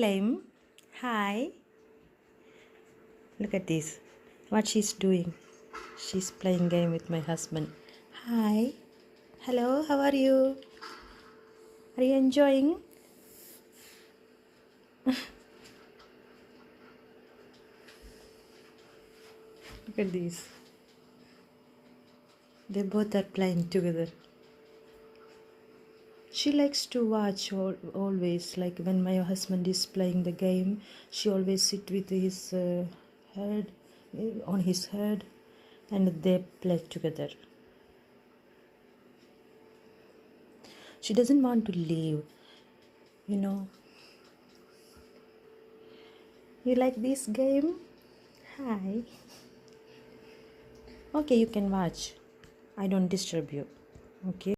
Lime. Hi. Look at this. What she's doing. She's playing game with my husband. Hi. Hello, how are you? Are you enjoying? Look at this. They both are playing together. She likes to watch always, like when my husband is playing the game, she always sit with his head on his head and they play together. She doesn't want to leave, you know. You like this game? Hi. Okay, you can watch. I don't disturb you. Okay.